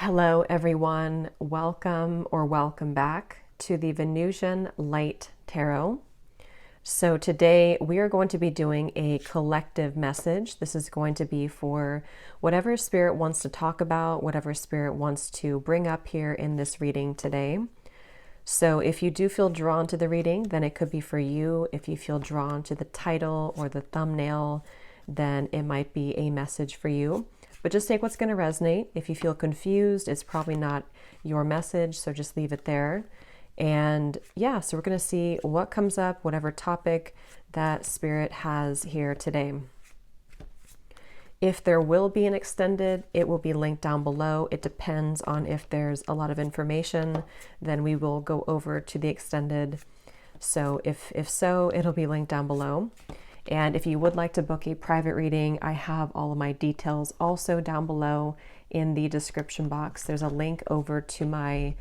Hello, everyone. Welcome or welcome back to the Venusian Light Tarot. So today we are going to be doing a collective message. This is going to be for whatever spirit wants to talk about, whatever spirit wants to bring up here in this reading today. So if you do feel drawn to the reading, then it could be for you. If you feel drawn to the title or the thumbnail, then it might be a message for you. But just take what's going to resonate. If you feel confused, it's probably not your message, so just leave it there. And yeah, so we're going to see what comes up, whatever topic that spirit has here today. If there will be an extended, it will be linked down below. It depends on if there's a lot of information, then we will go over to the extended. So if so, it'll be linked down below. And if you would like to book a private reading, I have all of my details also down below in the description box. There's a link over to my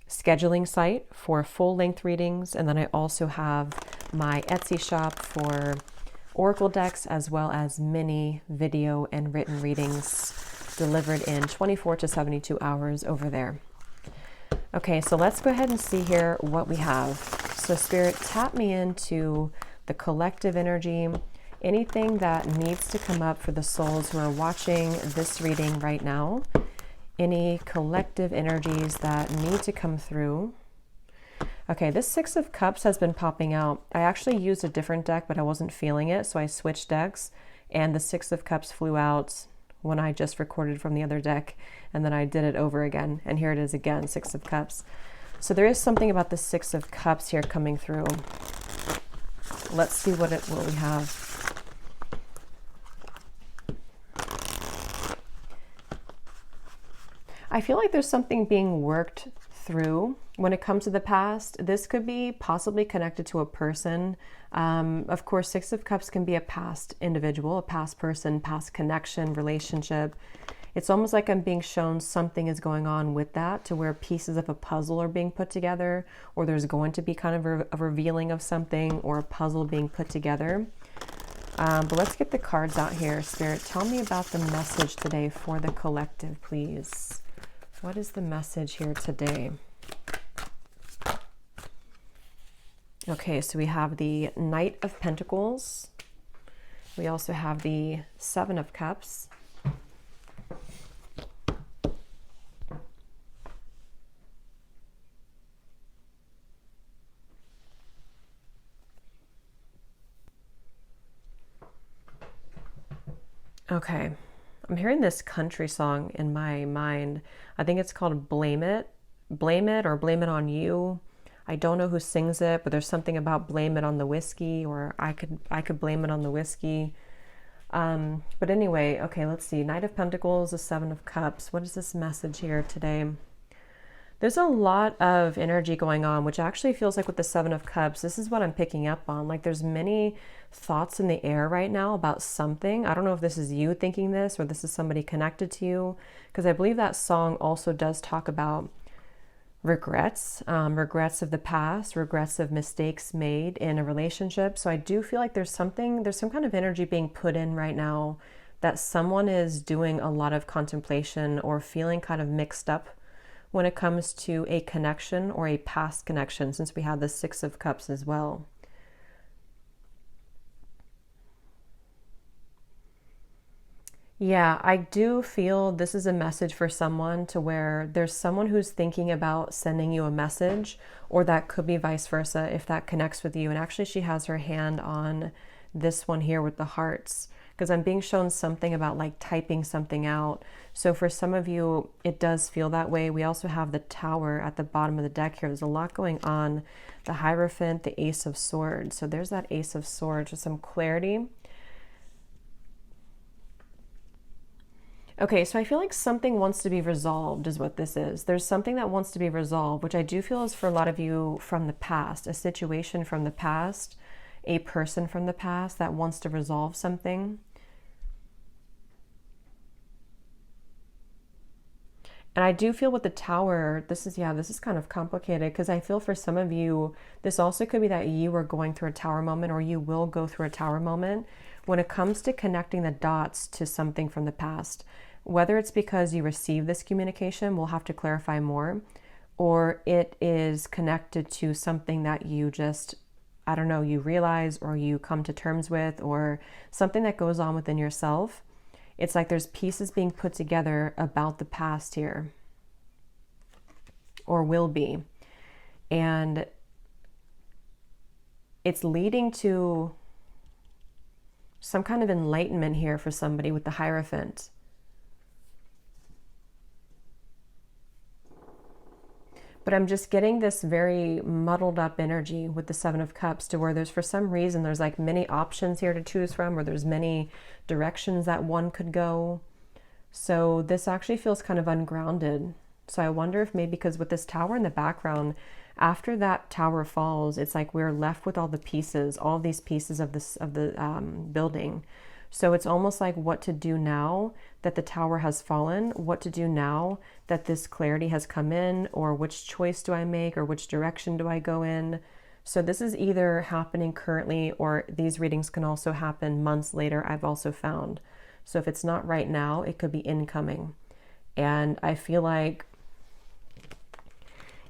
scheduling site for full-length readings, and then I also have my Etsy shop for oracle decks as well as mini video and written readings delivered in 24 to 72 hours over there. Okay, so let's go ahead and see here what we have. So Spirit, tap me into the collective energy, anything that needs to come up for the souls who are watching this reading right now, any collective energies that need to come through. Okay, this Six of Cups has been popping out. I actually used a different deck, but I wasn't feeling it, so I switched decks, and the Six of Cups flew out when I just recorded from the other deck, and then I did it over again, and here it is again, Six of Cups. So there is something about the Six of Cups here coming through. Let's see what we have. I feel like there's something being worked through when it comes to the past. This could be possibly connected to a person. Of course, Six of Cups can be a past individual, a past person, past connection, relationship. It's almost like I'm being shown something is going on with that, to where pieces of a puzzle are being put together, or there's going to be kind of a revealing of something or a puzzle being put together. But let's get the cards out here. Spirit, tell me about the message today for the collective, please. What is the message here today? Okay, so we have the Knight of Pentacles. We also have the Seven of Cups. Okay, I'm hearing this country song in my mind. I think it's called Blame It or Blame It on You. I don't know who sings it, but there's something about blame it on the whiskey, or I could blame it on the whiskey. But anyway, okay, let's see. Knight of Pentacles, the Seven of Cups. What is this message here today? There's a lot of energy going on, which actually feels like with the Seven of Cups, this is what I'm picking up on. Like there's many thoughts in the air right now about something. I don't know if this is you thinking this or this is somebody connected to you, because I believe that song also does talk about regrets, regrets of the past, regrets of mistakes made in a relationship. So I do feel like there's some kind of energy being put in right now that someone is doing a lot of contemplation or feeling kind of mixed up when it comes to a connection or a past connection, since we have the Six of Cups as well. Yeah, I do feel this is a message for someone, to where there's someone who's thinking about sending you a message, or that could be vice versa if that connects with you. And actually she has her hand on this one here with the hearts, because I'm being shown something about like typing something out. So for some of you, it does feel that way. We also have the Tower at the bottom of the deck here. There's a lot going on. The Hierophant, the Ace of Swords. So there's that Ace of Swords with some clarity. Okay, so I feel like something wants to be resolved is what this is. There's something that wants to be resolved, which I do feel is for a lot of you from the past, a situation from the past, a person from the past that wants to resolve something. And I do feel with the Tower, this is kind of complicated, because I feel for some of you, this also could be that you are going through a Tower moment, or you will go through a Tower moment when it comes to connecting the dots to something from the past, whether it's because you received this communication, we'll have to clarify more, or it is connected to something that you just, I don't know, you realize or you come to terms with, or something that goes on within yourself. It's like there's pieces being put together about the past here, or will be. And it's leading to some kind of enlightenment here for somebody with the Hierophant. But I'm just getting this very muddled up energy with the Seven of Cups, to where there's, for some reason, there's like many options here to choose from, or there's many directions that one could go. So this actually feels kind of ungrounded. So I wonder if maybe because with this tower in the background, after that tower falls, it's like we're left with all the pieces, all these pieces of the building. So it's almost like what to do now that the tower has fallen, what to do now that this clarity has come in, or which choice do I make, or which direction do I go in. So this is either happening currently, or these readings can also happen months later, I've also found. So if it's not right now, it could be incoming. And I feel like,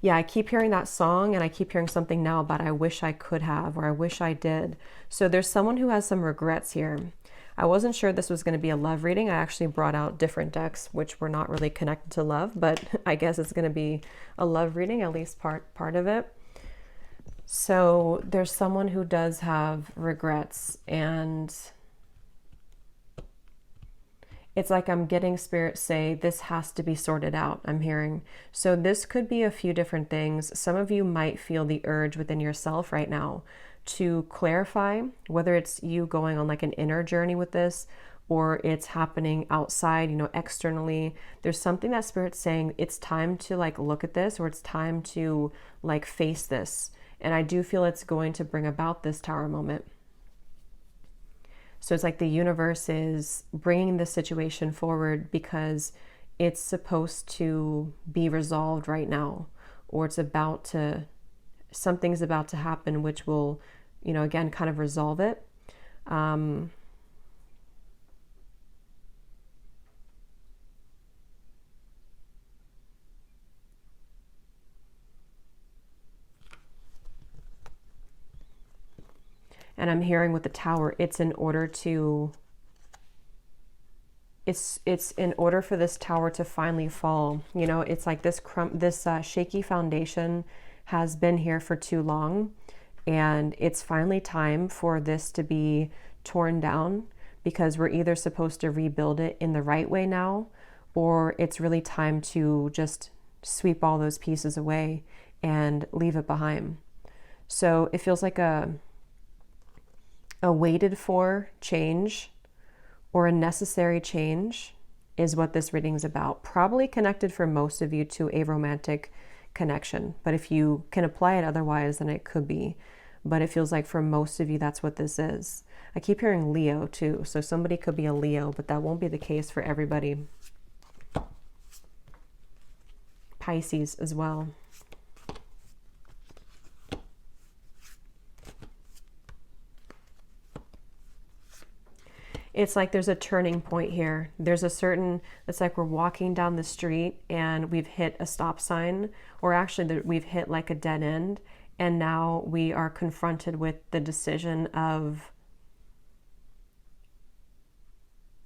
yeah, I keep hearing that song, and I keep hearing something now about I wish I could have, or I wish I did. So there's someone who has some regrets here. I wasn't sure this was going to be a love reading. I actually brought out different decks, which were not really connected to love, but I guess it's going to be a love reading, at least part of it. So there's someone who does have regrets, and it's like I'm getting spirit say this has to be sorted out, I'm hearing. So this could be a few different things. Some of you might feel the urge within yourself right now to clarify, whether it's you going on like an inner journey with this, or it's happening outside, you know, externally. There's something that spirit's saying it's time to like look at this, or it's time to like face this. And I do feel it's going to bring about this tower moment. So it's like the universe is bringing the situation forward because it's supposed to be resolved right now, or it's about to, something's about to happen, which will, you know, again, kind of resolve it. And I'm hearing with the tower, it's in order to, it's in order for this tower to finally fall. You know, it's like this shaky foundation has been here for too long, and it's finally time for this to be torn down, because we're either supposed to rebuild it in the right way now, or it's really time to just sweep all those pieces away and leave it behind. So it feels like a waited for change, or a necessary change, is what this reading is about. Probably connected for most of you to a romantic connection, but if you can apply it otherwise, then it could be. But it feels like for most of you, that's what this is. I keep hearing Leo too, so somebody could be a Leo, but that won't be the case for everybody. Pisces as well. It's like there's a turning point here. There's a certain, it's like we're walking down the street and we've hit a stop sign, or actually we've hit like a dead end, and now we are confronted with the decision of,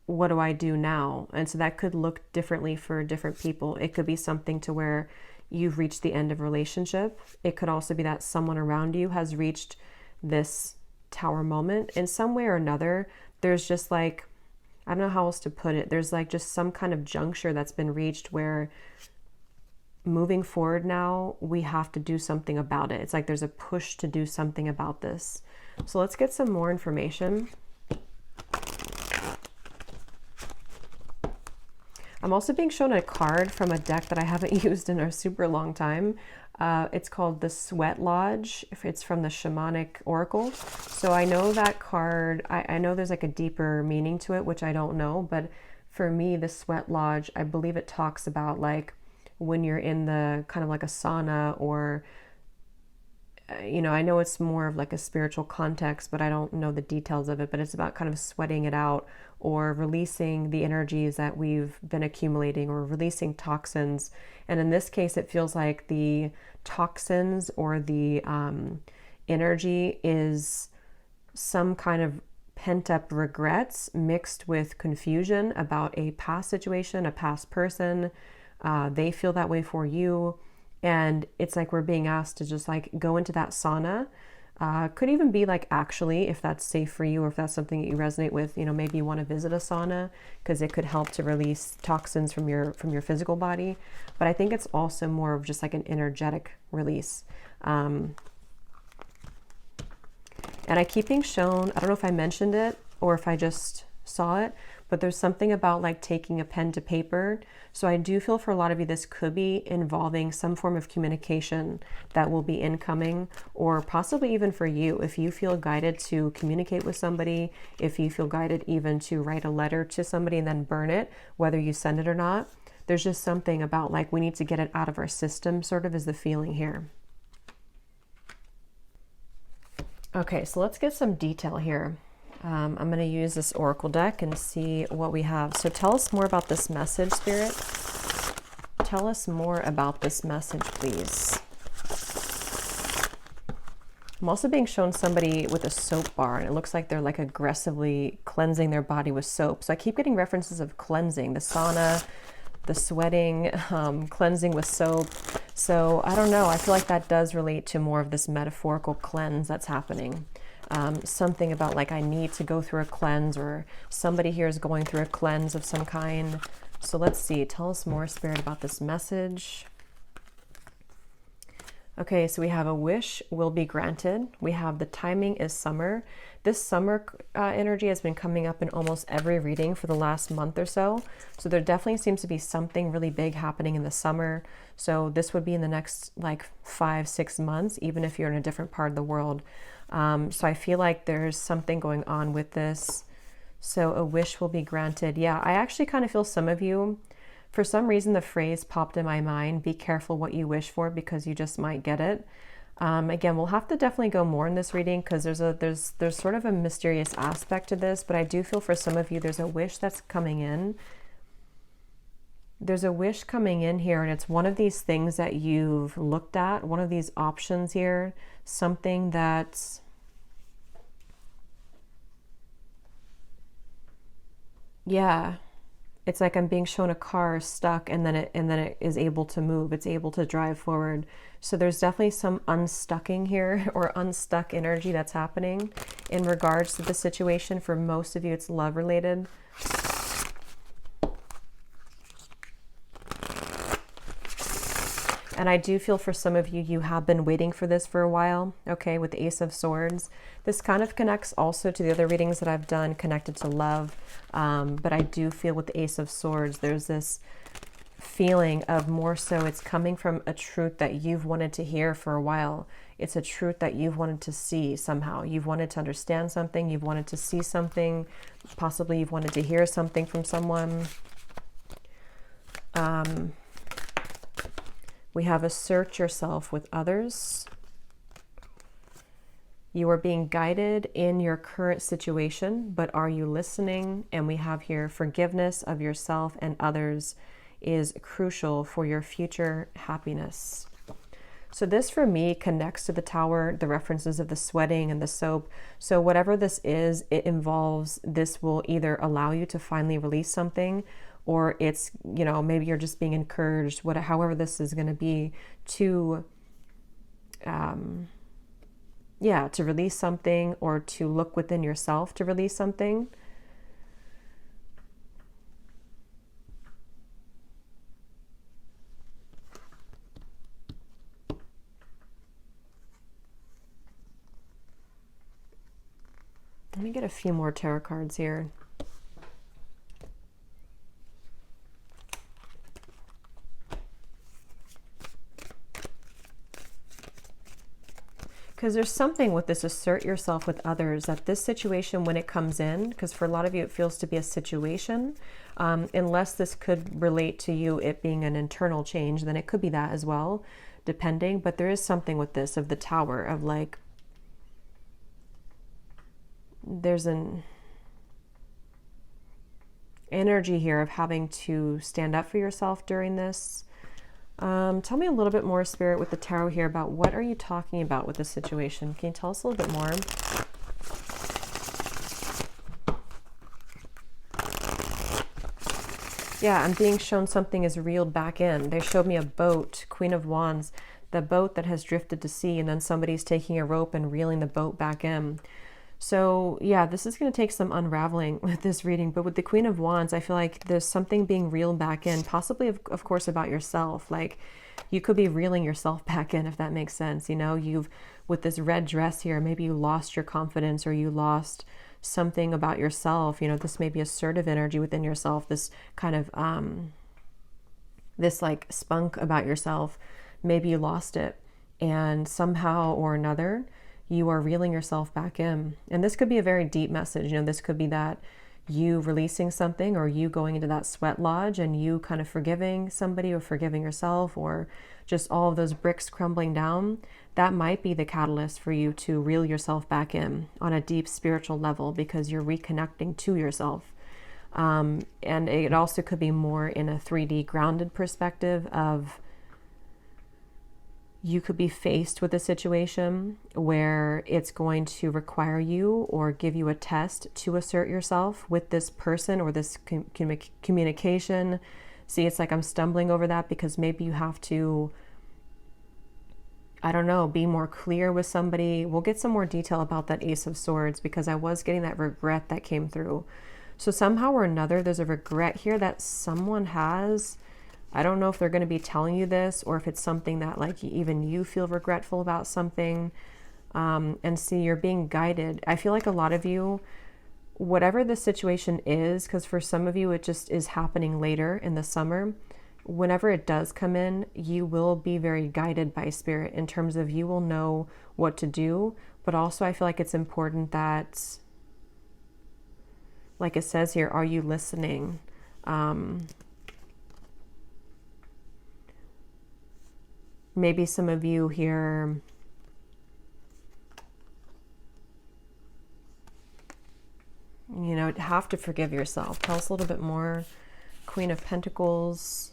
what do I do now? And so that could look differently for different people. It could be something to where you've reached the end of a relationship. It could also be that someone around you has reached this tower moment in some way or another. There's just like, I don't know how else to put it. There's like just some kind of juncture that's been reached where moving forward now, we have to do something about it. It's like there's a push to do something about this. So let's get some more information. I'm also being shown a card from a deck that I haven't used in a super long time. It's called the Sweat Lodge. It's from the Shamanic Oracle. So I know that card, I know there's like a deeper meaning to it, which I don't know. But for me, the Sweat Lodge, I believe it talks about like when you're in the kind of like a sauna, or you know, I know it's more of like a spiritual context, but I don't know the details of it, but it's about kind of sweating it out or releasing the energies that we've been accumulating or releasing toxins. And in this case, it feels like the toxins or the energy is some kind of pent up regrets mixed with confusion about a past situation, a past person. They feel that way for you. And it's like we're being asked to just like go into that sauna. Could even be like, actually, if that's safe for you or if that's something that you resonate with, you know, maybe you want to visit a sauna because it could help to release toxins from your physical body. But I think it's also more of just like an energetic release. And I keep being shown, I don't know if I mentioned it or if I just saw it, but there's something about like taking a pen to paper. So I do feel for a lot of you, this could be involving some form of communication that will be incoming, or possibly even for you, if you feel guided to communicate with somebody, if you feel guided even to write a letter to somebody and then burn it, whether you send it or not. There's just something about like, we need to get it out of our system, sort of is the feeling here. Okay, so let's get some detail here. I'm going to use this oracle deck and see what we have. So tell us more about this message, Spirit. Tell us more about this message, please. I'm also being shown somebody with a soap bar, and it looks like they're like aggressively cleansing their body with soap. So I keep getting references of cleansing, the sauna, the sweating, cleansing with soap. So I don't know. I feel like that does relate to more of this metaphorical cleanse that's happening. Something about like, I need to go through a cleanse, or somebody here is going through a cleanse of some kind. So let's see. Tell us more, Spirit, about this message. Okay, so we have a wish will be granted. We have the timing is summer. This summer energy has been coming up in almost every reading for the last month or so. So there definitely seems to be something really big happening in the summer. So this would be in the next like 5-6 months, even if you're in a different part of the world. So I feel like there's something going on with this. So a wish will be granted. Yeah, I actually kind of feel some of you, for some reason, the phrase popped in my mind, be careful what you wish for because you just might get it. Again, we'll have to definitely go more in this reading because there's sort of a mysterious aspect to this, but I do feel for some of you, there's a wish that's coming in. There's a wish coming in here, and it's one of these things that you've looked at, one of these options here, something that's, yeah, it's like I'm being shown a car stuck and then it is able to move. It's able to drive forward. So there's definitely some unstucking here, or unstuck energy that's happening in regards to the situation. For most of you, it's love related. And I do feel for some of you, you have been waiting for this for a while, okay, with the Ace of Swords. This kind of connects also to the other readings that I've done connected to love. But I do feel with the Ace of Swords, there's this feeling of more so it's coming from a truth that you've wanted to hear for a while. It's a truth that you've wanted to see somehow. You've wanted to understand something. You've wanted to see something. Possibly you've wanted to hear something from someone. We have assert yourself with others. You are being guided in your current situation, but are you listening? And we have here forgiveness of yourself and others is crucial for your future happiness. So this for me connects to the Tower, the references of the sweating and the soap. So whatever this is, it involves, this will either allow you to finally release something, or it's, you know, maybe you're just being encouraged, however this is going to be, to, to release something, or to look within yourself to release something. Let me get a few more tarot cards here. Because there's something with this assert yourself with others, that this situation, when it comes in, because for a lot of you it feels to be a situation, unless this could relate to you, it being an internal change, then it could be that as well. depending, but there is something with this of the Tower of like, there's an energy here of having to stand up for yourself during this. Tell me a little bit more, Spirit, with the tarot here about what are you talking about with this situation? Can you tell us a little bit more? Yeah, I'm being shown something is reeled back in. They showed me a boat, Queen of Wands, the boat that has drifted to sea, and then somebody's taking a rope and reeling the boat back in. So yeah, this is going to take some unraveling with this reading, but with the Queen of Wands, I feel like there's something being reeled back in, possibly of course about yourself. Like you could be reeling yourself back in, if that makes sense. You know, with this red dress here, maybe you lost your confidence or you lost something about yourself. You know, this may be assertive energy within yourself, this kind of, this like spunk about yourself. Maybe you lost it and somehow or another, you are reeling yourself back in. And this could be a very deep message. You know, this could be that you releasing something or you going into that sweat lodge and you kind of forgiving somebody or forgiving yourself or just all of those bricks crumbling down. That might be the catalyst for you to reel yourself back in on a deep spiritual level because you're reconnecting to yourself. And it also could be more in a 3D grounded perspective of you could be faced with a situation where it's going to require you or give you a test to assert yourself with this person or this communication. See, it's like I'm stumbling over that because maybe you have to, I don't know, be more clear with somebody. We'll get some more detail about that Ace of Swords because I was getting that regret that came through. So somehow or another, there's a regret here that someone has. I don't know if they're going to be telling you this or if it's something that like even you feel regretful about something. And see, you're being guided. I feel like a lot of you, whatever the situation is, because for some of you, it just is happening later in the summer. Whenever it does come in, you will be very guided by spirit in terms of you will know what to do. But also I feel like it's important that, like it says here, are you listening? Maybe some of you here, you know, have to forgive yourself. Tell us a little bit more. Queen of Pentacles,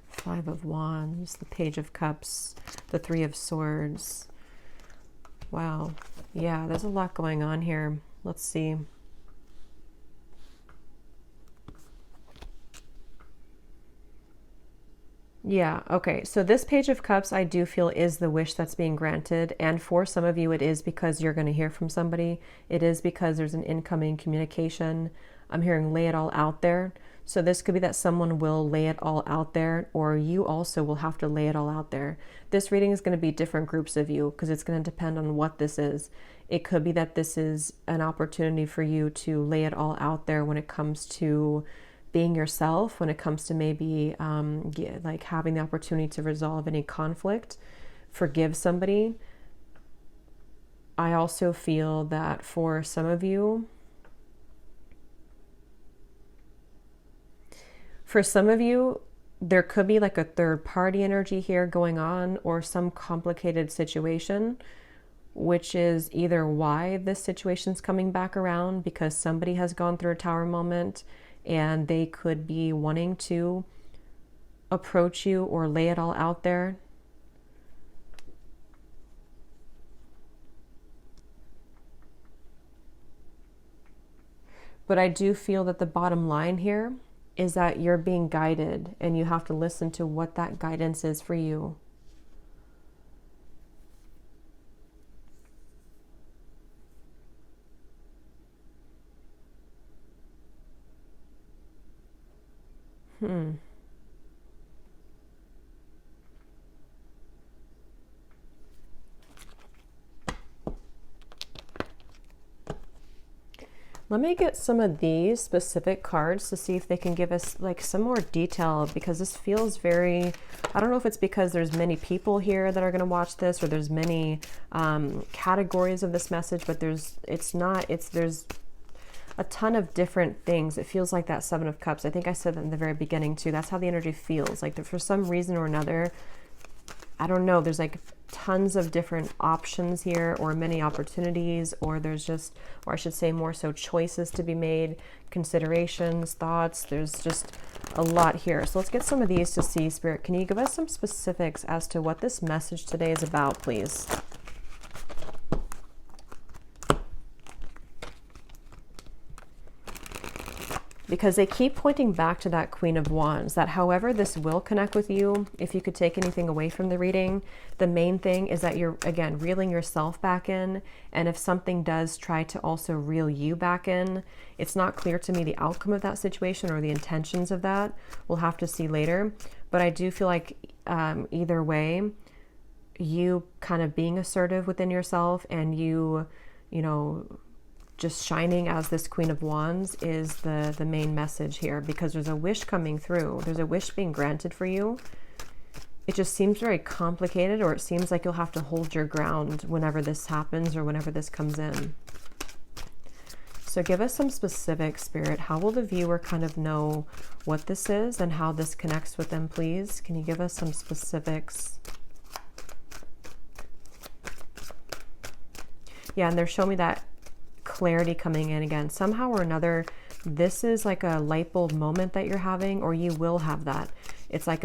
Five of Wands, the Page of Cups, the Three of Swords. Wow. Yeah, there's a lot going on here. Let's see. Yeah, okay. So this Page of Cups, I do feel is the wish that's being granted. And for some of you, it is because you're going to hear from somebody. It is because there's an incoming communication. I'm hearing lay it all out there. So this could be that someone will lay it all out there, or you also will have to lay it all out there. This reading is going to be different groups of you because it's going to depend on what this is. It could be that this is an opportunity for you to lay it all out there when it comes to being yourself, when it comes to maybe like having the opportunity to resolve any conflict, forgive somebody. I also feel that for some of you, there could be like a third party energy here going on or some complicated situation, which is either why this situation's coming back around because somebody has gone through a Tower moment and they could be wanting to approach you or lay it all out there. But I do feel that the bottom line here is that you're being guided and you have to listen to what that guidance is for you. Let me get some of these specific cards to see if they can give us like some more detail because this feels very, I don't know if it's because there's many people here that are going to watch this or there's many categories of this message, but there's a ton of different things. It feels like that Seven of Cups. I think I said that in the very beginning too. That's how the energy feels. Like for some reason or another, I don't know, there's like tons of different options here, or many opportunities, or there's just, or I should say more so choices to be made, considerations, thoughts. There's just a lot here. So let's get some of these to see. Spirit, can you give us some specifics as to what this message today is about, please? Because they keep pointing back to that Queen of Wands, that however this will connect with you, if you could take anything away from the reading, the main thing is that you're, again, reeling yourself back in. And if something does try to also reel you back in, it's not clear to me the outcome of that situation or the intentions of that. We'll have to see later. But I do feel like either way, you kind of being assertive within yourself and you know, just shining as this Queen of Wands is the main message here, because there's a wish coming through. There's a wish being granted for you. It just seems very complicated, or it seems like you'll have to hold your ground whenever this happens or whenever this comes in. So give us some specific, Spirit. How will the viewer kind of know what this is and how this connects with them, please? Can you give us some specifics? Yeah, and they're showing me that clarity coming in again. Somehow or another, this is like a light bulb moment that you're having, or you will have that. It's like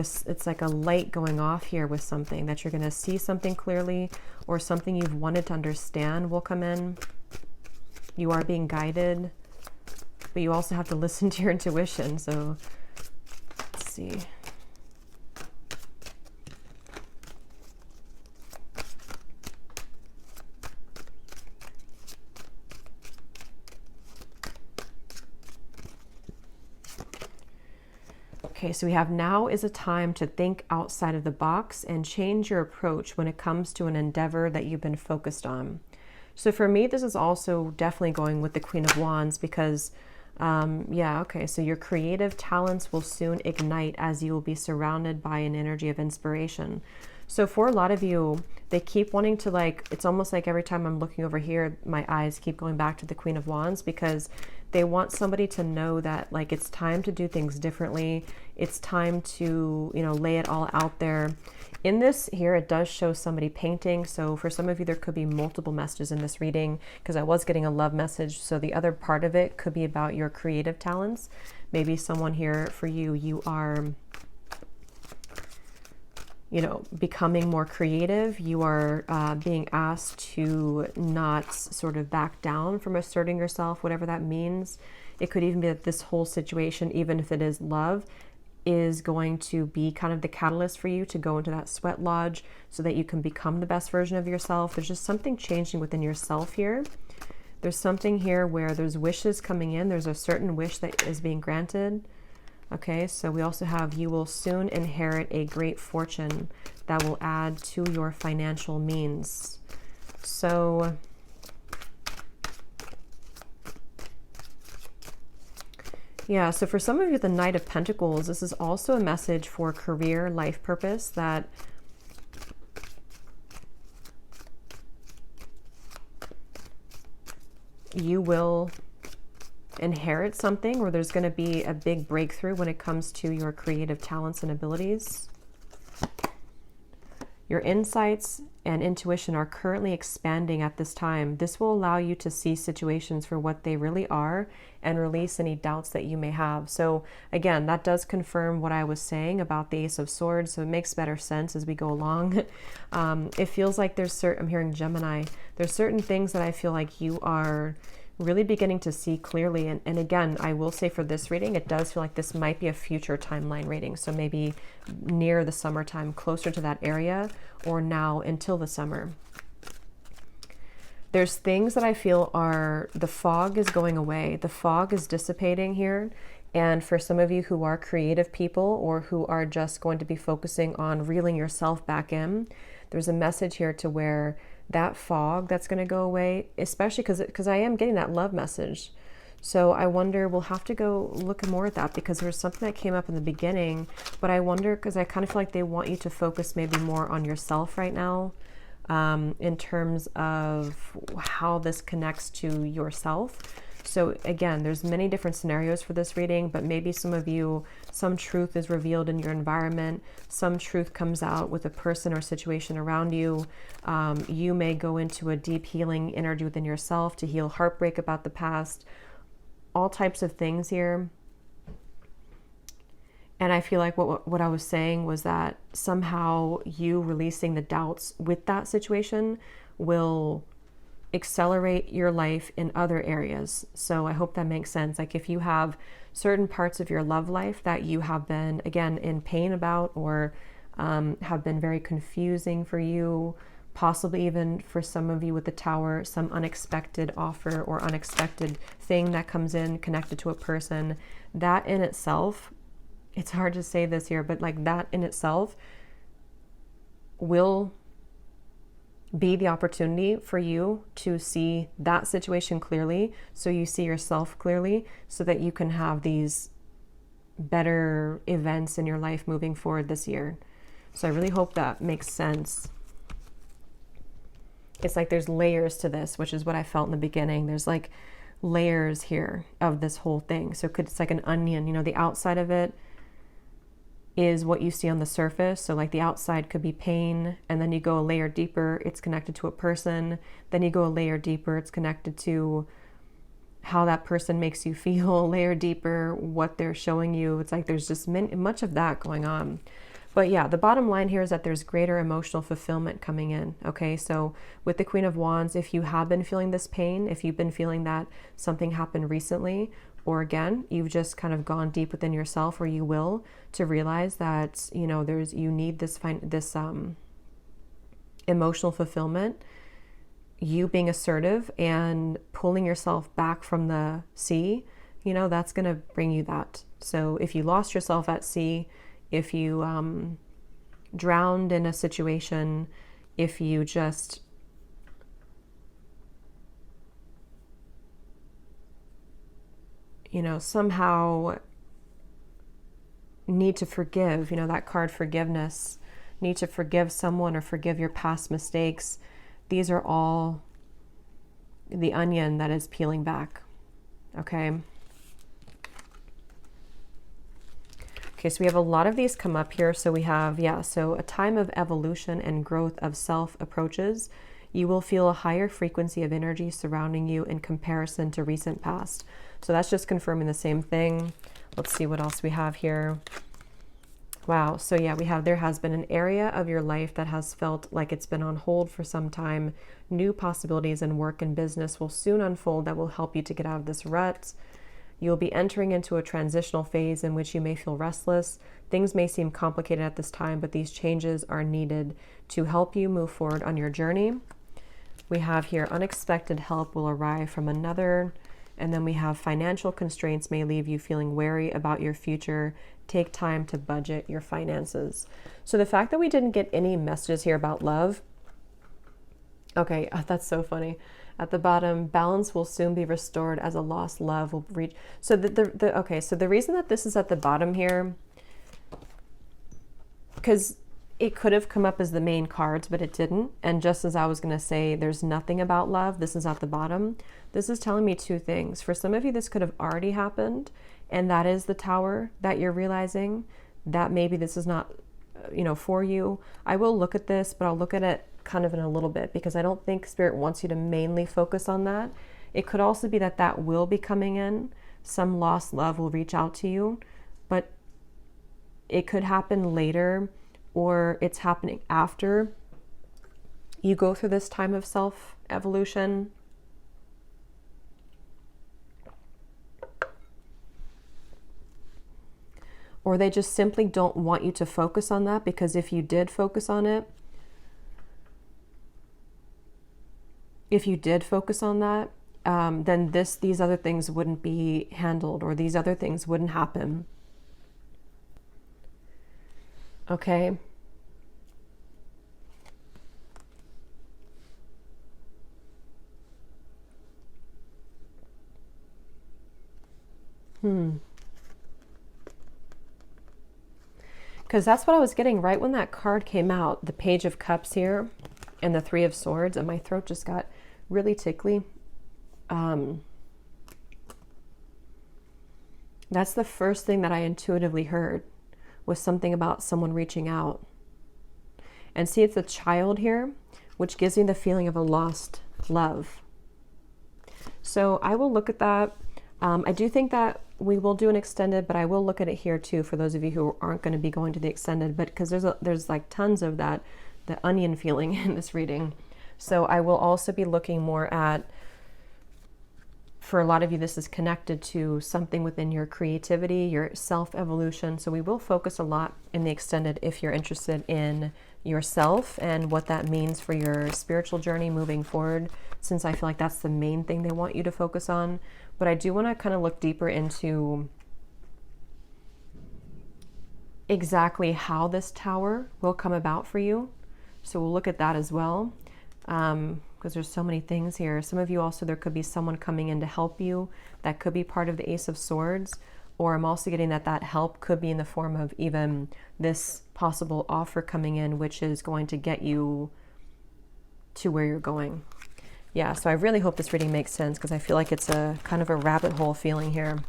a light going off here with something, that you're going to see something clearly, or something you've wanted to understand will come in. You are being guided, but you also have to listen to your intuition. So let's see. Okay, so we have now is a time to think outside of the box and change your approach when it comes to an endeavor that you've been focused on. So for me, this is also definitely going with the Queen of Wands, because yeah, okay, so your creative talents will soon ignite as you will be surrounded by an energy of inspiration. So for a lot of you, they keep wanting to, like, it's almost like every time I'm looking over here, my eyes keep going back to the Queen of Wands, because they want somebody to know that, like, it's time to do things differently. It's time to, you know, lay it all out there. In this here, it does show somebody painting. So for some of you, there could be multiple messages in this reading, because I was getting a love message. So the other part of it could be about your creative talents. Maybe someone here for you, you are, you know, becoming more creative. You are being asked to not sort of back down from asserting yourself, whatever that means. It could even be that this whole situation, even if it is love, is going to be kind of the catalyst for you to go into that sweat lodge so that you can become the best version of yourself. There's just something changing within yourself here. There's something here where there's wishes coming in. There's a certain wish that is being granted. Okay, so we also have, you will soon inherit a great fortune that will add to your financial means. So yeah, so for some of you, the Knight of Pentacles, this is also a message for career, life purpose, that you will inherit something, or there's going to be a big breakthrough when it comes to your creative talents and abilities. Your insights and intuition are currently expanding at this time. This will allow you to see situations for what they really are and release any doubts that you may have. So again, that does confirm what I was saying about the Ace of Swords. So it makes better sense as we go along. It feels like there's certain, I'm hearing Gemini, there's certain things that I feel like you are really beginning to see clearly. And again, I will say for this reading, it does feel like this might be a future timeline reading. So maybe near the summertime, closer to that area, or now until the summer. There's things that I feel are, the fog is going away. The fog is dissipating here. And for some of you who are creative people, or who are just going to be focusing on reeling yourself back in, there's a message here to where that fog that's going to go away, especially because I am getting that love message. So I wonder, we'll have to go look more at that, because there's something that came up in the beginning, but I wonder, because I kind of feel like they want you to focus maybe more on yourself right now, in terms of how this connects to yourself. So again, there's many different scenarios for this reading, but maybe some of you, some truth is revealed in your environment. Some truth comes out with a person or situation around you. You may go into a deep healing energy within yourself to heal heartbreak about the past, all types of things here. And I feel like what I was saying was that somehow you releasing the doubts with that situation will accelerate your life in other areas. So I hope that makes sense. Like if you have certain parts of your love life that you have been, again, in pain about, or have been very confusing for you, possibly even for some of you with the Tower, some unexpected offer or unexpected thing that comes in connected to a person, that in itself, it's hard to say this here, but like that in itself will be the opportunity for you to see that situation clearly, so you see yourself clearly, so that you can have these better events in your life moving forward this year. So I really hope that makes sense. It's like there's layers to this, which is what I felt in the beginning. There's like layers here of this whole thing. So it's like an onion, you know, the outside of it is what you see on the surface. So like the outside could be pain, and then you go a layer deeper, it's connected to a person. Then you go a layer deeper, it's connected to how that person makes you feel. A layer deeper, what they're showing you. It's like there's just much of that going on. But yeah, the bottom line here is that there's greater emotional fulfillment coming in. Okay, so with the Queen of Wands, if you have been feeling this pain, if you've been feeling that something happened recently, or again, you've just kind of gone deep within yourself, or you will, to realize that, you know, you need this emotional fulfillment, you being assertive and pulling yourself back from the sea, you know, that's going to bring you that. So if you lost yourself at sea, if you drowned in a situation, if you just somehow need to forgive, that card forgiveness, need to forgive someone or forgive your past mistakes. These are all the onion that is peeling back. Okay. Okay, so we have a lot of these come up here. So we have, so a time of evolution and growth of self approaches. You will feel a higher frequency of energy surrounding you in comparison to recent past. So that's just confirming the same thing. Let's see what else we have here. Wow. So yeah, we have, there has been an area of your life that has felt like it's been on hold for some time. New possibilities in work and business will soon unfold that will help you to get out of this rut. You'll be entering into a transitional phase in which you may feel restless. Things may seem complicated at this time, but these changes are needed to help you move forward on your journey. We have here, unexpected help will arrive from another. And then we have, financial constraints may leave you feeling wary about your future. Take time to budget your finances. So the fact that we didn't get any messages here about love. Okay, that's so funny. At the bottom, balance will soon be restored as a lost love will reach. So okay, so the reason that this is at the bottom here, because it could have come up as the main cards, but it didn't. And just as I was going to say, there's nothing about love, this is at the bottom. This is telling me two things. For some of you, this could have already happened, and that is the Tower that you're realizing that maybe this is not, for you. I will look at this, but I'll look at it kind of in a little bit, because I don't think Spirit wants you to mainly focus on that. It could also be that that will be coming in. Some lost love will reach out to you, but it could happen later, or it's happening after you go through this time of self-evolution. Or they just simply don't want you to focus on that, because if you did focus on it, then these other things wouldn't be handled, or these other things wouldn't happen. Okay. Because that's what I was getting right when that card came out, the Page of Cups here and the Three of Swords, and my throat just got really tickly. That's the first thing that I intuitively heard, was something about someone reaching out. And see, it's a child here, which gives me the feeling of a lost love. So I will look at that. I do think that we will do an extended, but I will look at it here too for those of you who aren't going to be going to the extended, but because there's like tons of that, the onion feeling in this reading. So I will also be looking more at, for a lot of you, this is connected to something within your creativity, your self-evolution. So we will focus a lot in the extended if you're interested in yourself and what that means for your spiritual journey moving forward, since I feel like that's the main thing they want you to focus on. But I do want to kind of look deeper into exactly how this tower will come about for you. So we'll look at that as well. Because there's so many things here. Some of you also, there could be someone coming in to help you. That could be part of the Ace of Swords. Or I'm also getting that help could be in the form of even this possible offer coming in, which is going to get you to where you're going. Yeah, so I really hope this reading makes sense, because I feel like it's a kind of a rabbit hole feeling here.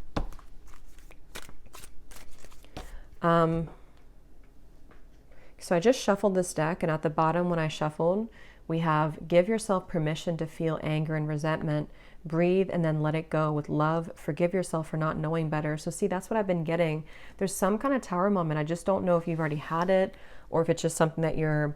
So I just shuffled this deck, and at the bottom when I shuffled, we have give yourself permission to feel anger and resentment, breathe and then let it go with love, forgive yourself for not knowing better. So see, that's what I've been getting. There's some kind of tower moment. I just don't know if you've already had it, or if it's just something that you're,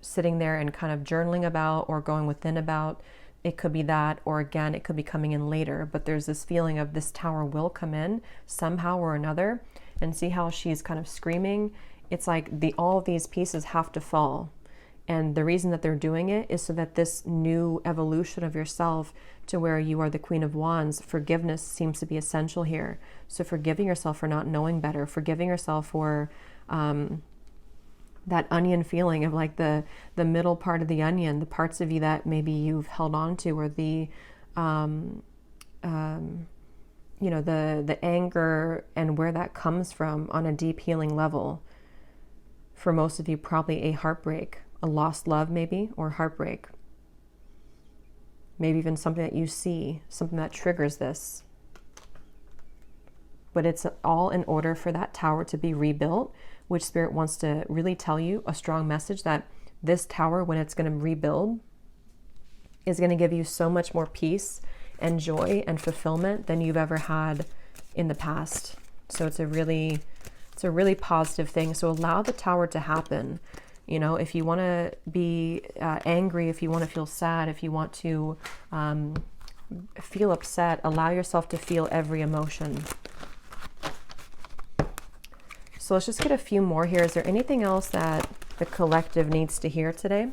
sitting there and kind of journaling about or going within about. It could be that, or again, it could be coming in later, but there's this feeling of this tower will come in somehow or another. And see how she's kind of screaming. It's like all of these pieces have to fall. And the reason that they're doing it is so that this new evolution of yourself to where you are the Queen of Wands, forgiveness seems to be essential here. So forgiving yourself for not knowing better, forgiving yourself for that onion feeling of like the middle part of the onion, the parts of you that maybe you've held on to, or the anger and where that comes from on a deep healing level. For most of you, probably a heartbreak. A lost love maybe, or heartbreak. Maybe even something that you see, something that triggers this. But it's all in order for that tower to be rebuilt, which Spirit wants to really tell you a strong message that this tower, when it's going to rebuild, is going to give you so much more peace and joy and fulfillment than you've ever had in the past. So it's a really positive thing. So allow the tower to happen. You know, if you want to be angry, if you want to feel sad, if you want to feel upset, allow yourself to feel every emotion. So let's just get a few more here. Is there anything else that the collective needs to hear today?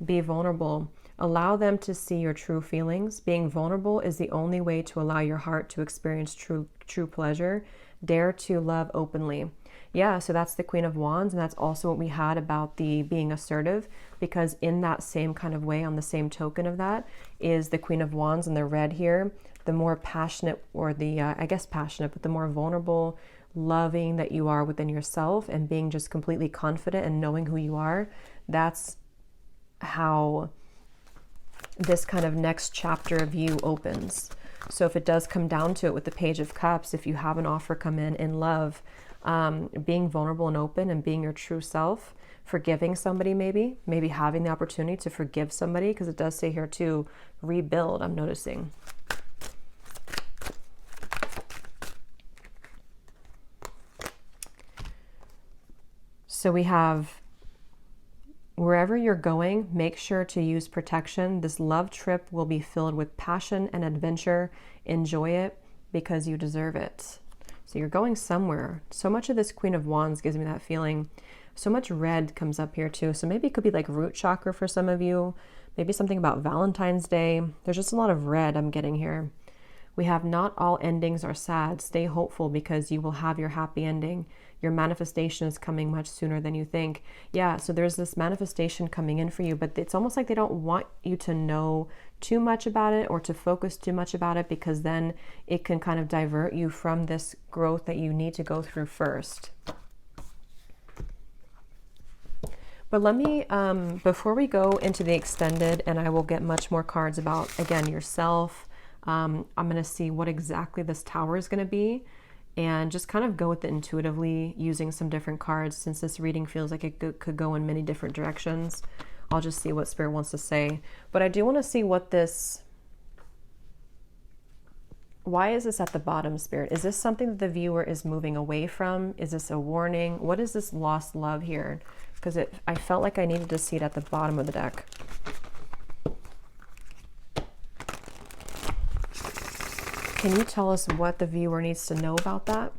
Be vulnerable. Allow them to see your true feelings. Being vulnerable is the only way to allow your heart to experience true pleasure. Dare to love openly. Yeah, so that's the Queen of Wands, and that's also what we had about the being assertive, because in that same kind of way, on the same token of that, is the Queen of Wands in the red here. The more passionate, or passionate, but the more vulnerable, loving that you are within yourself, and being just completely confident and knowing who you are, that's how this kind of next chapter of you opens. So if it does come down to it with the Page of Cups, if you have an offer come in love, being vulnerable and open and being your true self, forgiving somebody, maybe having the opportunity to forgive somebody, because it does say here to rebuild, I'm noticing. So we have, wherever you're going, make sure to use protection. This love trip will be filled with passion and adventure. Enjoy it because you deserve it. So you're going somewhere. So much of this Queen of Wands gives me that feeling. So much red comes up here too. So maybe it could be like root chakra for some of you. Maybe something about Valentine's Day. There's just a lot of red I'm getting here. We have not all endings are sad. Stay hopeful because you will have your happy ending. Your manifestation is coming much sooner than you think. Yeah, so there's this manifestation coming in for you, but it's almost like they don't want you to know too much about it or to focus too much about it, because then it can kind of divert you from this growth that you need to go through first. But let me, before we go into the extended, and I will get much more cards about, again, yourself, I'm going to see what exactly this tower is going to be, and just kind of go with it intuitively using some different cards. Since this reading feels like it could go in many different directions, I'll just see what Spirit wants to say. But I do want to see what this, why is this at the bottom, Spirit? Is this something that the viewer is moving away from? Is this a warning? What is this lost love here? Because I felt like I needed to see it at the bottom of the deck. Can you tell us what the viewer needs to know about that?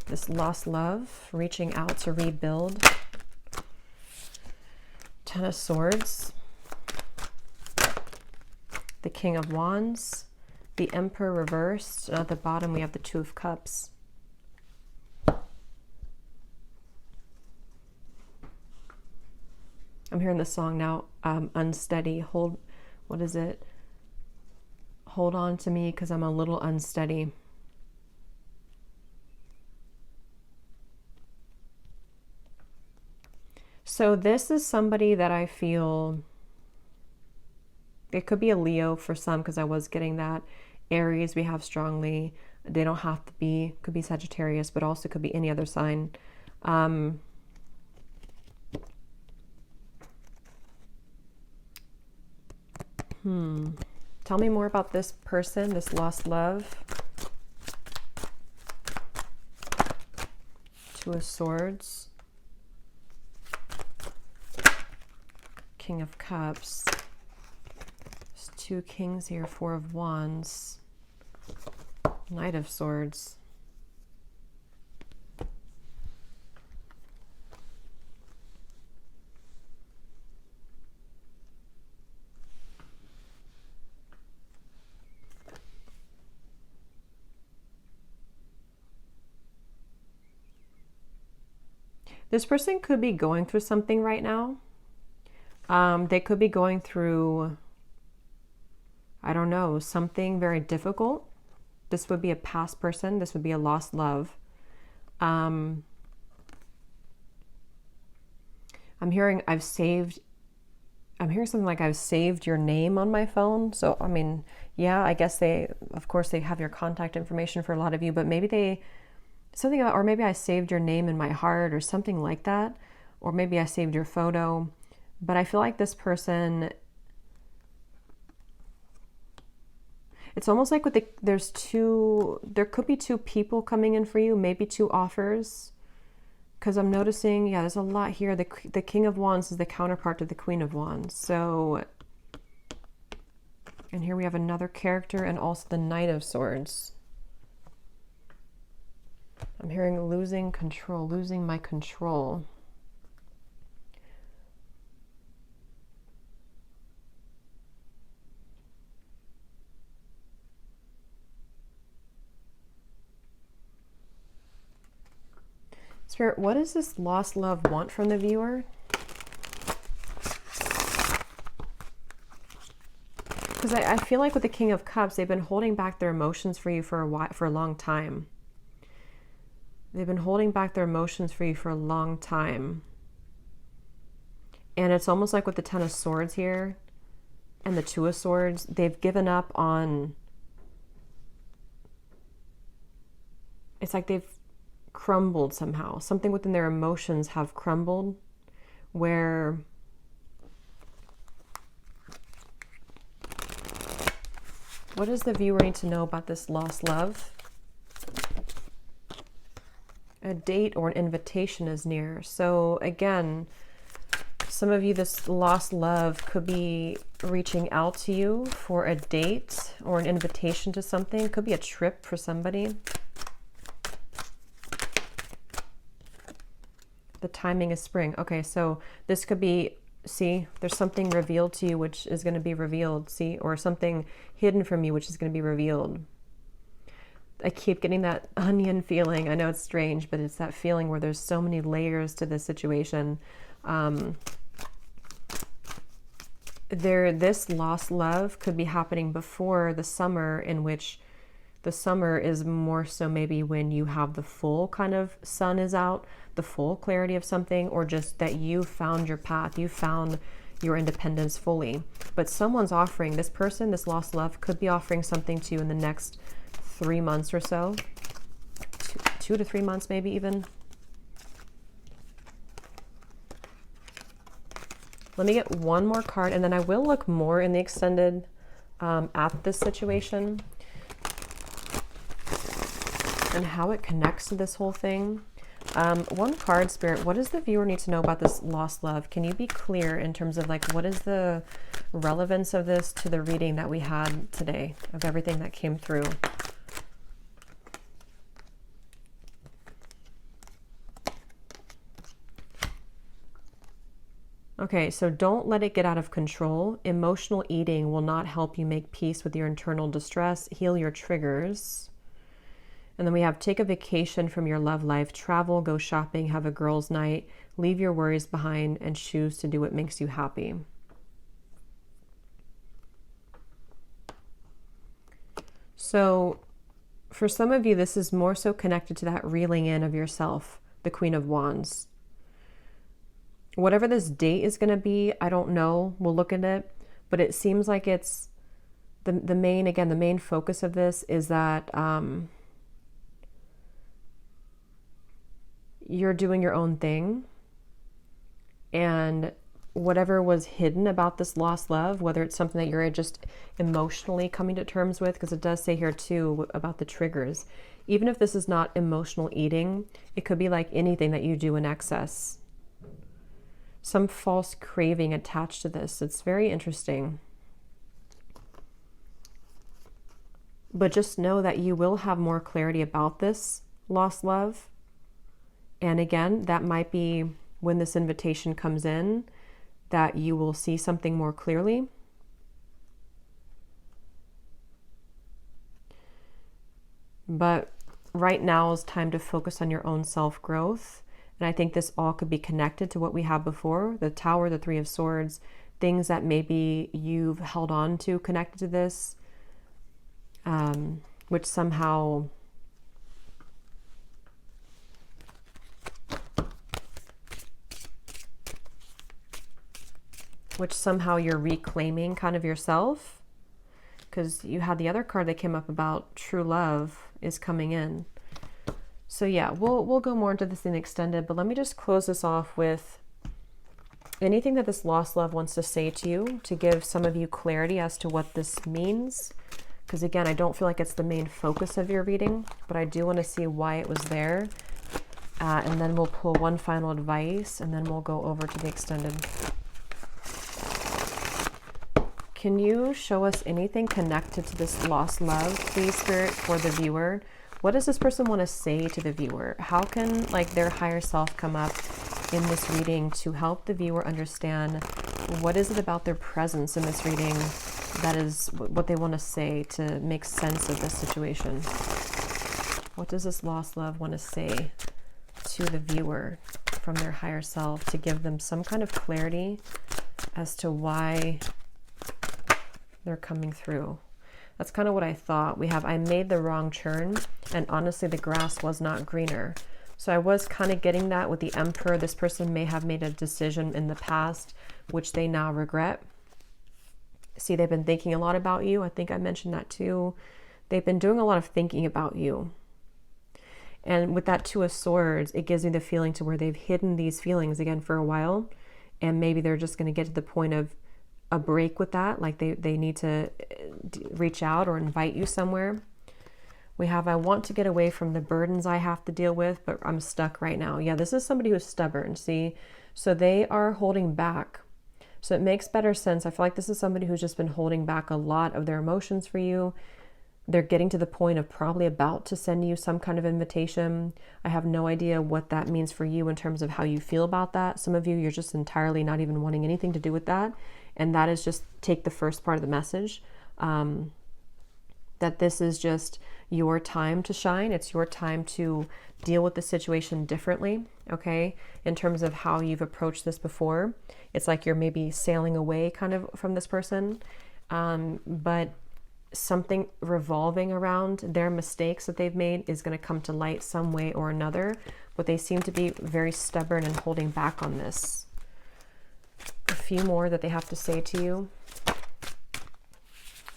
This lost love, reaching out to rebuild. Ten of Swords. The King of Wands. The Emperor reversed. And at the bottom we have the Two of Cups. I'm hearing the song now, Unsteady. Hold, what is it? Hold on to me because I'm a little unsteady. So this is somebody that I feel, it could be a Leo for some, because I was getting that. Aries we have strongly. They don't have to be, could be Sagittarius, but also could be any other sign. Tell me more about this person, this lost love. Two of Swords. King of Cups. There's two kings here, Four of Wands. Knight of Swords. This person could be going through something right now. They could be going through, I don't know, something very difficult. This would be a past person. This would be a lost love. I'm hearing something like I've saved your name on my phone. So, I mean, yeah, I guess of course they have your contact information for a lot of you, but maybe something about, or maybe I saved your name in my heart or something like that. Or maybe I saved your photo. But I feel like this person, it's almost like with there could be two people coming in for you, maybe two offers. Because I'm noticing, yeah, there's a lot here. The King of Wands is the counterpart to the Queen of Wands. So, and here we have another character and also the Knight of Swords. I'm hearing losing control, losing my control. Spirit, what does this lost love want from the viewer? Because I feel like with the King of Cups, they've been holding back their emotions for you for a long time. They've been holding back their emotions for you for a long time. And it's almost like with the Ten of Swords here and the Two of Swords, they've given up on, it's like they've crumbled somehow. Something within their emotions have crumbled, where what does the viewer need to know about this lost love? A date or an invitation is near. So again, some of you, this lost love could be reaching out to you for a date or an invitation to something. It could be a trip for somebody. The timing is spring. Okay, so this could be, see, there's something revealed to you which is going to be revealed, see, or something hidden from you which is going to be revealed. I keep getting that onion feeling. I know it's strange, but it's that feeling where there's so many layers to this situation. This lost love could be happening before the summer, in which The summer is more so maybe when you have the full kind of sun is out, the full clarity of something, or just that you found your path, you found your independence fully. But someone's offering, this person, this lost love, could be offering something to you in the next 3 months or so, 2 to 3 months maybe even. Let me get one more card, and then I will look more in the extended at this situation and how it connects to this whole thing. One card, Spirit, what does the viewer need to know about this lost love? Can you be clear in terms of like, what is the relevance of this to the reading that we had today, of everything that came through? Okay, so don't let it get out of control. Emotional eating will not help you make peace with your internal distress, heal your triggers. And then we have take a vacation from your love life, travel, go shopping, have a girls' night, leave your worries behind, and choose to do what makes you happy. So for some of you, this is more so connected to that reeling in of yourself, the Queen of Wands. Whatever this date is going to be, I don't know. We'll look at it. But it seems like it's the main focus of this is that you're doing your own thing, and whatever was hidden about this lost love, whether it's something that you're just emotionally coming to terms with, because it does say here too about the triggers. Even if this is not emotional eating, it could be like anything that you do in excess. Some false craving attached to this. It's very interesting. But just know that you will have more clarity about this lost love. And again, that might be when this invitation comes in, that you will see something more clearly. But right now is time to focus on your own self-growth. And I think this all could be connected to what we have before, the Tower, the Three of Swords, things that maybe you've held on to connected to this, which somehow you're reclaiming kind of yourself, because you had the other card that came up about true love is coming in. So yeah, we'll go more into this in extended, but let me just close this off with anything that this lost love wants to say to you, to give some of you clarity as to what this means. Because again, I don't feel like it's the main focus of your reading, but I do want to see why it was there. And then we'll pull one final advice, and then we'll go over to the extended. Can you show us anything connected to this lost love, please, Spirit, for the viewer? What does this person want to say to the viewer? How can like their higher self come up in this reading to help the viewer understand what is it about their presence in this reading that is what they want to say to make sense of this situation? What does this lost love want to say to the viewer from their higher self to give them some kind of clarity as to why they're coming through? That's kind of what I thought. We have, I made the wrong turn, and honestly, the grass was not greener. So I was kind of getting that with the Emperor. This person may have made a decision in the past, which they now regret. See, they've been thinking a lot about you. I think I mentioned that too. They've been doing a lot of thinking about you. And with that Two of Swords, it gives me the feeling to where they've hidden these feelings again for a while. And maybe they're just going to get to the point of a break with that, like they need to reach out or invite you somewhere. We have, I want to get away from the burdens I have to deal with, but I'm stuck right now. Yeah, this is somebody who's stubborn, see? So they are holding back. So it makes better sense. I feel like this is somebody who's just been holding back a lot of their emotions for you. They're getting to the point of probably about to send you some kind of invitation. I have no idea what that means for you in terms of how you feel about that. Some of you, you're just entirely not even wanting anything to do with that. And that is just take the first part of the message, that this is just your time to shine. It's your time to deal with the situation differently, okay? In terms of how you've approached this before. It's like you're maybe sailing away kind of from this person. But something revolving around their mistakes that they've made is going to come to light some way or another, but they seem to be very stubborn and holding back on this. A few more that they have to say to you.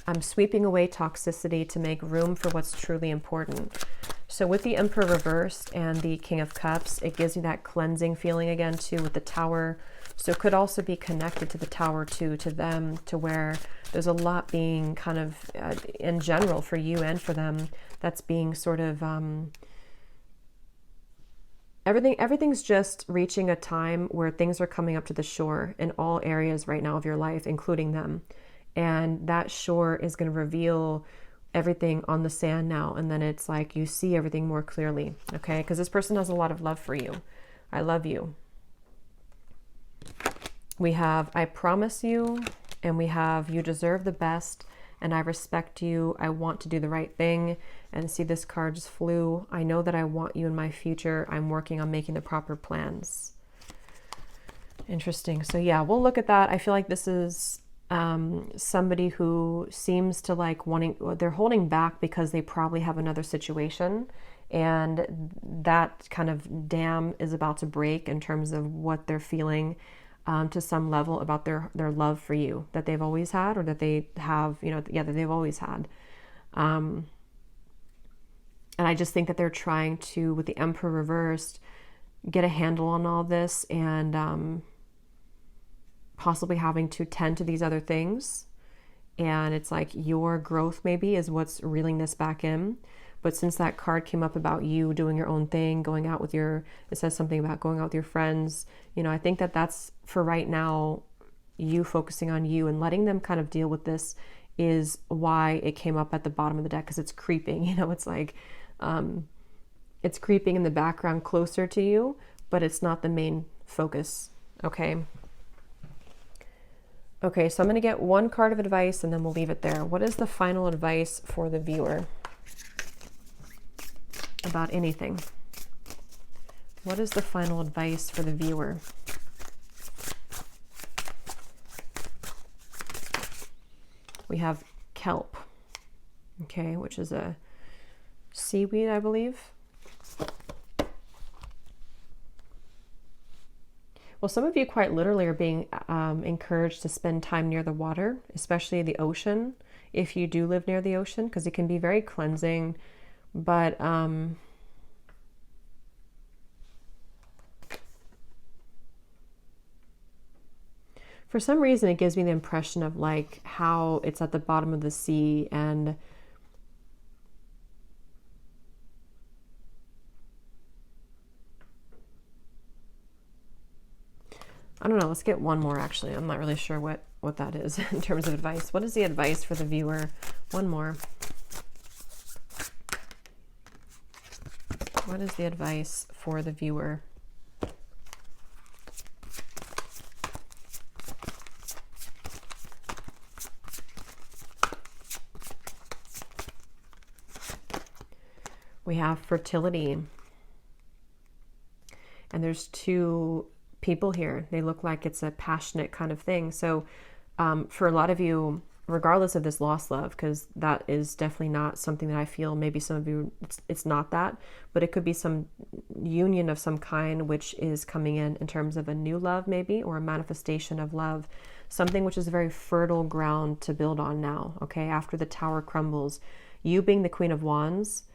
I'm sweeping away toxicity to make room for what's truly important. So with the Emperor reversed and the King of Cups, it gives me that cleansing feeling again too with the Tower. So it could also be connected to the Tower too, to them, to where there's a lot being kind of in general for you and for them that's being sort of everything's just reaching a time where things are coming up to the shore in all areas right now of your life, including them. And that shore is going to reveal everything on the sand now. And then it's like you see everything more clearly, okay? Because this person has a lot of love for you. I love you. We have, I promise you, and we have, you deserve the best, and I respect you. I want to do the right thing. And see, this card just flew. I know that I want you in my future. I'm working on making the proper plans. Interesting. So yeah, we'll look at that. I feel like this is somebody who seems to like they're holding back because they probably have another situation, and that kind of dam is about to break in terms of what they're feeling to some level about their love for you that they've always had, or that they have, that they've always had. And I just think that they're trying to, with the Emperor reversed, get a handle on all this, and possibly having to tend to these other things. And it's like your growth maybe is what's reeling this back in. But since that card came up about you doing your own thing, going out with it says something about going out with your friends. I think that that's for right now, you focusing on you and letting them kind of deal with this is why it came up at the bottom of the deck, because it's creeping, it's like, it's creeping in the background closer to you, but it's not the main focus. Okay. Okay, so I'm going to get one card of advice and then we'll leave it there. What is the final advice for the viewer about anything? What is the final advice for the viewer? We have kelp, okay, which is a seaweed, I believe. Well, some of you quite literally are being encouraged to spend time near the water, especially the ocean, if you do live near the ocean, because it can be very cleansing. But for some reason, it gives me the impression of like how it's at the bottom of the sea, and I don't know, let's get one more actually. I'm not really sure what that is in terms of advice. What is the advice for the viewer? One more. What is the advice for the viewer? We have fertility. And there's two people here. They look like it's a passionate kind of thing. So for a lot of you, regardless of this lost love, because that is definitely not something that I feel, maybe some of you, it's not that, but it could be some union of some kind which is coming in terms of a new love maybe, or a manifestation of love, something which is very fertile ground to build on now, okay? After the Tower crumbles, you being the Queen of Wands.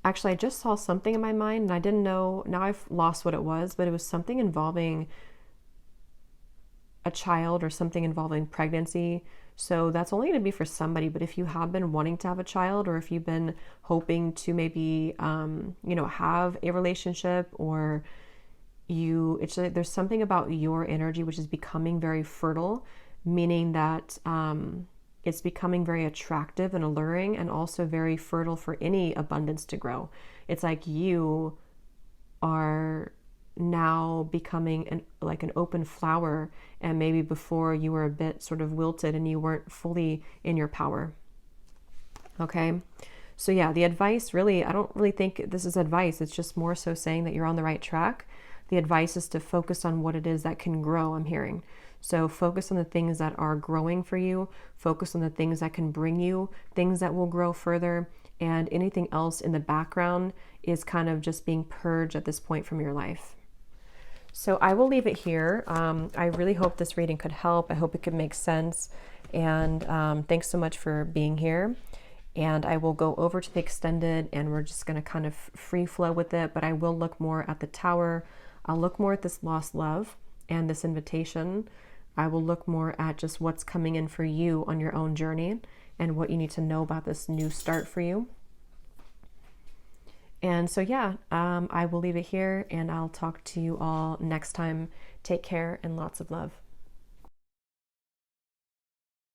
Actually, I just saw something in my mind and I didn't know, now I've lost what it was, but it was something involving a child or something involving pregnancy. So that's only going to be for somebody, but if you have been wanting to have a child, or if you've been hoping to maybe, have a relationship, or it's like there's something about your energy which is becoming very fertile, meaning that it's becoming very attractive and alluring, and also very fertile for any abundance to grow. It's like you are now becoming an open flower, and maybe before you were a bit sort of wilted and you weren't fully in your power. Okay, so yeah, the advice really, I don't really think this is advice. It's just more so saying that you're on the right track. The advice is to focus on what it is that can grow, I'm hearing. So focus on the things that are growing for you, focus on the things that can bring you things that will grow further, and anything else in the background is kind of just being purged at this point from your life. So I will leave it here. I really hope this reading could help. I hope it could make sense. And thanks so much for being here. And I will go over to the extended and we're just going to kind of free flow with it. But I will look more at the Tower. I'll look more at this lost love and this invitation. I will look more at just what's coming in for you on your own journey and what you need to know about this new start for you. And so, yeah, I will leave it here and I'll talk to you all next time. Take care and lots of love.